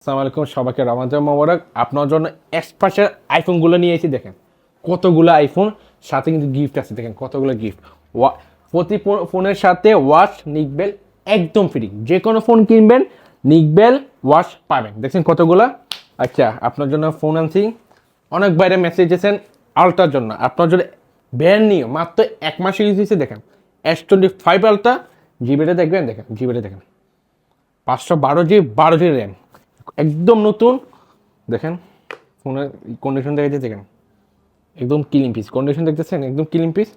আসসালামু আলাইকুম, সবাইকে রমাদান মোবারক। আপনার জন্য এক্সপার্টের আইফোনগুলো নিয়ে এসেছি। দেখেন কতগুলো আইফোন, সাথে কিন্তু গিফট আছে। দেখেন কতগুলো গিফট। প্রতি ফোনের সাথে ওয়াশ নিকবেল একদম ফ্রি। যে কোনো ফোন কিনবেন নিকবেল ওয়াশ পাবেন। দেখছেন কতগুলো। আচ্ছা, আপনার জন্য ফোন আনছি। অনেক বাইরে মেসেজ এসেছেন আলট্রার জন্য। আপনার জন্য ব্র্যান্ড নিউ মাত্র 1 মাস ইউজ হয়েছে। দেখেন S25 আলট্রা, জিবিটা দেখবেন। দেখেন জিবিটা দেখেন, 512 GB, 12 GB র্যাম, একদম নতুন। দেখেন ফোনের কন্ডিশন দেখেছে, দেখেন একদম ক্লিন পিস কন্ডিশন দেখতেছেন, একদম ক্লিন পিস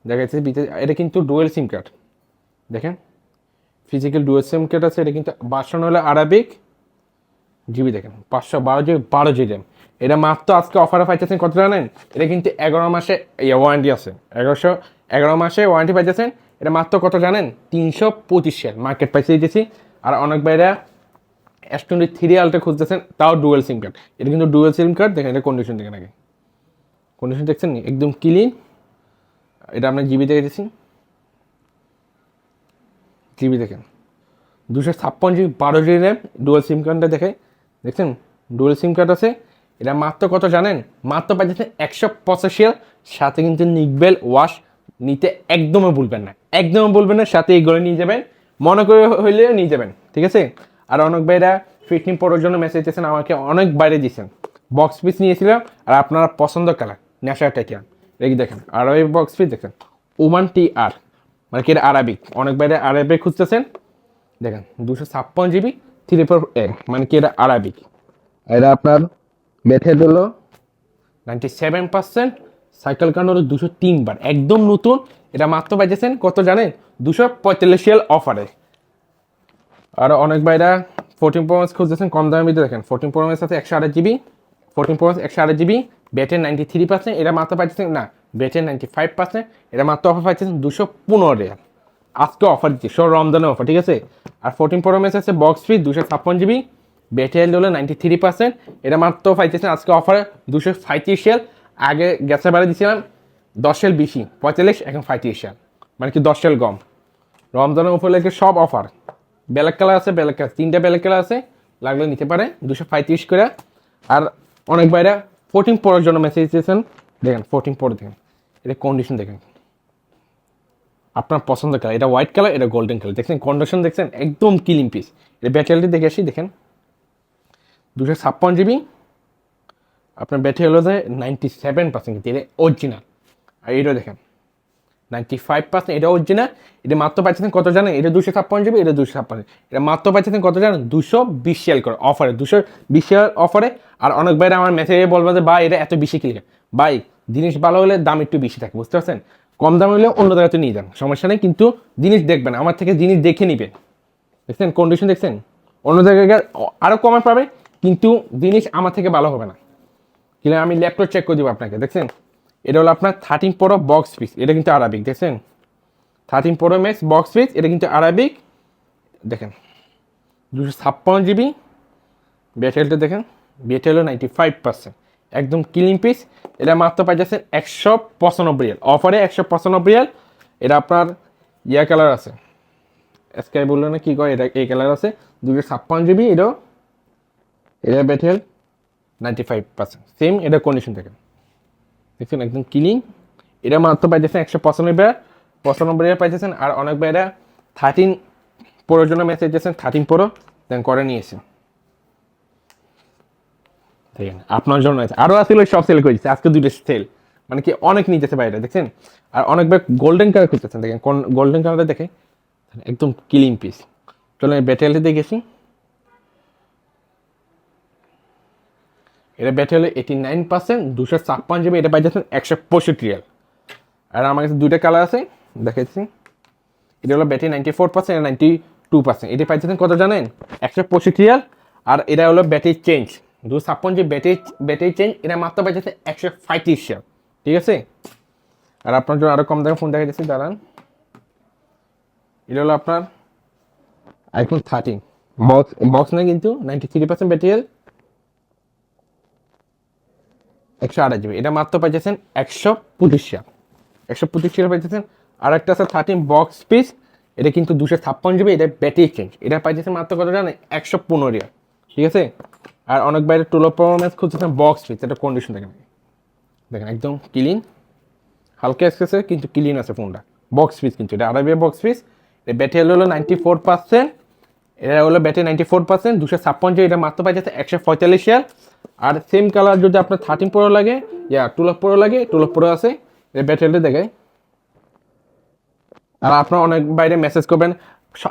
দেখা যাচ্ছে। এটা কিন্তু ডুয়েল সিম কার্ড। দেখেন ফিজিক্যাল ডুয়েল সিম কার্ড আছে। এটা কিন্তু বাসানো হলে আরাবিক। জিবি দেখেন 512 GB, 12 GB র্যাম। এটা মাত্র আজকে অফারে পাইতেছেন কত জানেন? এটা কিন্তু 11 মাসে ওয়ারেন্টি আছে। 11 মাসে ওয়ারেন্টি পাইতেছেন। এটা মাত্র কত জানেন? 325 মার্কেট প্রাইসে দিতেছি। আর অনেক বাইরে S23 আলট্রা খুঁজতেছেন, তাও ডুয়েল সিম কার্ড। এটা কিন্তু ডুয়েল সিম কার্ড। দেখেন এটা কন্ডিশন দেখেন, আগে কন্ডিশন দেখছেন নি, একদম ক্লিন। এটা আপনার জিবি দেখে দিচ্ছি, জিবি দেখেন 256 GB, 12 GB র্যাম, ডুয়েল সিম কার্ডটা দেখে দেখছেন, ডুয়েল সিম কার্ড আছে। এটা মাত্র কত জানেন? মাত্র পাইতেছেন 185। সাথে কিন্তু নিকবেল ওয়াশ নিতে একদমই ভুলবেন না, একদমই বলবেন না। সাথে এইগুলো নিয়ে যাবেন, মনে করে হইলেও নিয়ে যাবেন, ঠিক আছে? আর অনেক বাইরা ফিটিং পড়ার জন্য মেসেজ দিয়েছেন আমাকে, অনেক বাইরে দিয়েছেন। বক্স পিস নিয়েছিলাম, আর আপনারা পছন্দ কালার নেশা টাইটান রেখে দেখেন। আর ওই বক্স পিস দেখেন ওমান TR, মানে কি এটা আরাবিক। অনেক বাইরে আরাবিক খুঁজতেছেন। দেখেন 256 GB, 3A, মানে কি এটা আরাবিক। এটা আপনার বেথেড হলো 97%, সাইকেল কান হলো 203 বার, একদম নতুন। এটা মাত্র পাইতেছেন কত জানেন? 245 অফারে। আর অনেক বাইরা 14 Pro Max খুঁজতেছেন কম দামের ভিতরে। দেখেন 14 Pro Max আছে 128 GB, 14 Pro Max 128 GB, battery 93%। এটা মাত্র পাইতেছেন না, ব্যাটারি 95%। এটা মাত্র অফার পাইতেছেন 215 আজকে অফার দিচ্ছি, সব রমজানের অফার, ঠিক আছে? আর 14 Pro Max আছে বক্স ফ্রি, 256 GB, ব্যাটারি হলো 93%। এটা মাত্র পাইতেছেন আজকে অফারে 235। আগে গ্যাসের বাড়ি দিচ্ছিলাম 10 বেশি 45, এখন 35, মানে কি 10 কম। রমজানের উপলক্ষে সব অফার। ব্ল্যাক কালার আছে, ব্ল্যাক কালার 3টা ব্ল্যাক কালার আছে, লাগলে নিতে পারে 235 করে। আর অনেক বাইরে 14 Proর জন্য মেসেজ দিয়েছেন। দেখেন 14 Pro দেখেন, এটা কন্ডিশন দেখেন আপনার পছন্দ কালার। এটা হোয়াইট কালার, এটা গোল্ডেন কালার। দেখছেন কন্ডিশন দেখছেন, একদম ক্লিন পিস। এটা ব্যাটারিটি দেখে আসি। দেখেন 256 GB, আপনার ব্যাটারি হলো যে 97%, কিন্তু এটা অরিজিনাল। আর এটা দেখেন 95%, এটা অরিজিনাল। এটা মাত্র পাইছেন কত জানেন? এটা 256 GB, এটা 256। এটা মাত্র পাইছেন কত জানেন? 220 করে অফারে, 220 অফারে। আর অনেক বাইরে আমার মেসেজে বলবে যে ভাই এটা এত বেশি কিনলে। ভাই জিনিস ভালো হলে দাম একটু বেশি থাকে, বুঝতে পারছেন? কম দাম হলে অন্য জায়গাতে নিয়ে যান, সমস্যা নেই, কিন্তু জিনিস দেখবেন, আমার থেকে জিনিস দেখে নিবেন। দেখছেন কন্ডিশন দেখছেন, অন্য জায়গায় আরও কমে পাবে, কিন্তু জিনিস আমার থেকে ভালো হবে না। কিন্তু আমি ল্যাপটপ চেক করে দেবো আপনাকে। দেখছেন এটা হলো আপনার 13 Pro বক্স পিস, এটা কিন্তু আরাবিক। দেখছেন 13 Pro Max বক্স পিস, এটা কিন্তু আরাবিক। দেখেন 256 GB, ব্যাটারিটা দেখেন, ব্যাটারি হলো 95%, একদম ক্লিন পিস। এটা মাত্র পাই যাচ্ছেন 195 অফারে, 195। এটা আপনার ইয়া কালার আছে, স্কাই বললো না কি কয়, এটা এই কালার আছে। 256 GB, এটা ব্যাটারি 95%, সেম। এটা কন্ডিশন দেখেন, দেখছেন একদম ক্লিন। এটা মাত্র পাইতেছেন 195 পাইতেছেন। আর অনেক বাইরা 13 Proর জন্য মেসেজ দিয়েছেন, 13 Pro দেন করে নিয়েছেন। দেখেন আপনার জন্য আছে, আরও আসলে সব সেল করেছে আজকে, 2টা সেল, মানে কি অনেক নিতেছে বাইরে। দেখছেন আর অনেক ভাই গোল্ডেন কালার খুঁজতেছেন। দেখেন কোন গোল্ডেন কালারটা দেখে, একদম ক্লিন পিস। চলেন ব্যাটারিতে দেখেছি। এটা ব্যাটারি হলো 89%, 256 GB। এটা পাই যাচ্ছেন 165। আর আমার কাছে 2টা কালার আছে, দেখাচ্ছি। এটা হলো ব্যাটারি 94%, 92%। এটা পাইছেন কত জানেন? 165। আর এটা হলো ব্যাটারি চেঞ্জ, 256 ব্যাটারি চেঞ্জ। এটা মাত্র পাইছে 135, ঠিক আছে? আর আপনার জন্য আরও কম দামে ফোন দেখা যাচ্ছে, দাঁড়ান। এটা হলো আপনার iPhone 13 বক্স না, কিন্তু 93% ব্যাটারি, 128 GB। এটা মাত্র পাইছেন 125 পাইছেন। আর একটা আছে 13 বক্স পিস, এটা কিন্তু 256 GB, এটা ব্যাটারি চেঞ্জ। এটা পাইছেন মাত্র কত জানেন? 115। ঠিক আছে। আর অনেক বাইরে 12 Pro Max খুঁজতেছেন বক্স পিস, এটা কন্ডিশন দেখেন, দেখেন একদম ক্লিন, হালকা স্কেচে কিন্তু ক্লিন আছে ফোনটা, বক্স পিস কিন্তু এটা আরাবিয়া বক্স পিস। ব্যাটারি হলো 94%, এটা হলো ব্যাটারি 94%, 256 এটা মাত্র পাই যাচ্ছে 145 রিয়াল। আর সেম কালার যদি আপনার 13 Pro লাগে, 12 Pro লাগে, 12 Pro আছে, এর ব্যাটারিটা দেখায়। আর আপনার অনেক বাইরে মেসেজ করবেন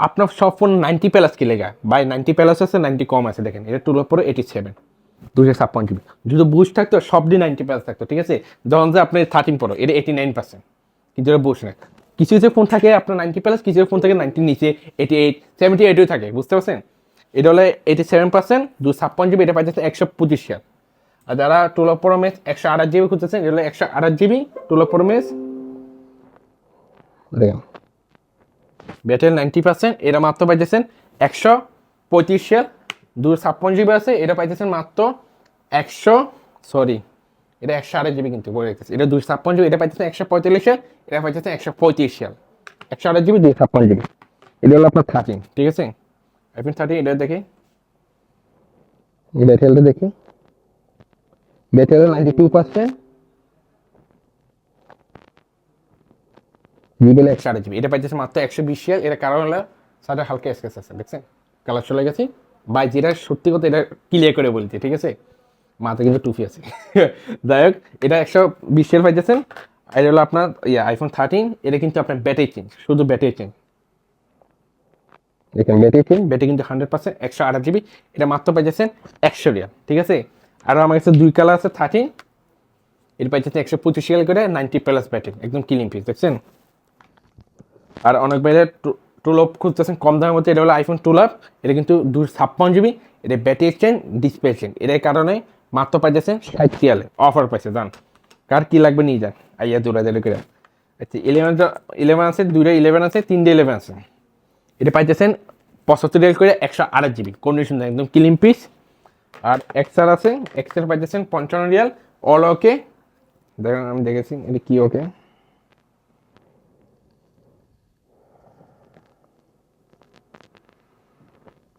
আপনার সব ফোন 90 প্লাস কি লেগা ভাই, 90 প্লাস আছে, 90 কম আছে, দেখেন এটা 12 Pro 87, 256 GB। যদি বুস্ট থাকতো সব দিন 90 প্লাস থাকতো, ঠিক আছে। যখন যে আপনি 13 Pro এটা 89%, কিন্তু এটা বুস্ট নেই। কিছু কিছু ফোন থাকে আপনার 90 প্লাস, কিছু ফোন থাকে 90 নিচে, 88 78ও থাকে, বুঝতে পারছেন। এটা হলো 87%, 256 GB, এটা পাইতেছে 125 রিয়াল। আর যারা 12 Pro Max 128 GB খুঁজতেছেন, এটা হলো 128 GB 12 Pro Max, দেখেন ব্যাটারি 90%, এটা মাত্র পাইতেছেন 135 রিয়াল। 256 GB আছে, এটা পাইতেছেন মাত্র 100, সরি এটা 128 GB কিন্তু বলে রেখেছে, এটা 256 GB, এটা পাইতেছেন 145 রিয়াল, এটা পাইতেছেন 135 রিয়াল। 128 GB 256 GB, এটা হলো আপনার 13, ঠিক আছে। আইফোন 13 এটা দেখি, এই ব্যাটারিটা দেখি, ব্যাটারি 92%, জিবি 128 GB, এটা পাইতেছে মাত্র 120 রিয়াল। এটা কারণ হলো সাইডে হালকা স্কেচ আছে, দেখছেন কালার চলে গেছে ভাই, যেটা সত্যি কথা এটা ক্লিয়ার করে বলছি, ঠিক আছে। মাথা কিন্তু টুপি আছে যাই হোক, এটা 120 রিয়াল পাইতেছেন। এটা হলো আপনার আইফোন 13, এটা কিন্তু আপনার ব্যাটারি চেঞ্জ, শুধু ব্যাটারি চেঞ্জ, দেখেন ব্যাটারি চেঞ্জ, ব্যাটারি কিন্তু 100%, 128 GB, এটা মাত্র পাইতেছেন 100 রিয়াল, ঠিক আছে। আর আমার কাছে 2 কালার আছে 13, এটা পাইতেছে 125 রিয়াল করে, 90 প্লাস ব্যাটারি, একদম ক্লিন পিস, দেখছেন। আর অনেক বাইরে 12 খুঁজতেছেন কম দামের মধ্যে, এটা হলো আইফোন 12, এটা কিন্তু 256 GB, এটা ব্যাটারি চেঞ্জ, ডিসপ্লে চেঞ্জ, এটার কারণে মাত্র পাইতেছেন 60 রিয়ালে অফার পাইছে, জান কার কি লাগবে নিয়ে যান, আইয়া দৌড়াদৌড়ি করে। আচ্ছা 11 আছে, 2টা 11 আছে, 3টে 11 আছে, এটা পাইতেছেন 75 রিয়াল করে, 128 GB, কন্ডিশন একদম ক্লিন পিস। আর এক্সআর আছে, এক্সআর পাইতেছেন 55 রিয়াল, অল ওকে, দেখেন আমি দেখেছি এটা কি ওকে,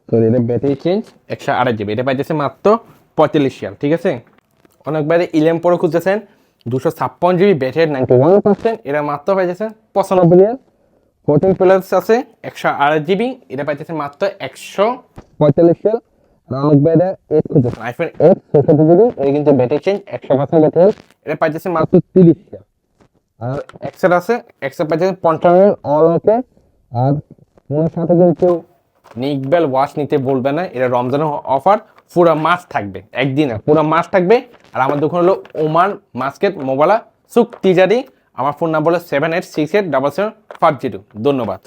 তো এটা ব্যাটারি চেঞ্জ 128 GB, এটা পাইতেছে মাত্র 45 রিয়াল, ঠিক আছে। অনেক বাইরে 11 Pro খুঁজতেছেন 256 GB, ব্যাটারি 91%, এটা মাত্র পাইতেছেন 95 রিয়াল। 14 প্লাস আছে 128 GB, এটা পাইতেছে মাত্র 145 রিয়াল। আর অনেক বাইরে 8 খুঁজতেছেন আইফোন 8 64 GB, এটা কিন্তু ব্যাটারি চেঞ্জ 100% ব্যাটারি, এটা পাইতেছে মাত্র 30 রিয়াল। আর এক্সেল আছে, এক্সেল পাইতেছে 55 রিয়াল, অল ওকে। আর মোর সাথে কিন্তু নিকবেল ওয়াশ নিতে বলবে না, এটা রমজানের অফার, পুরো মাস থাকবে, একদিনে পুরো মাস থাকবে। আর আমার দোকান হলো ওমান মার্কেট মোবাইলা সুক তিজারি, আমার ফোন নাম্বার হলো 78687750। ধন্যবাদ।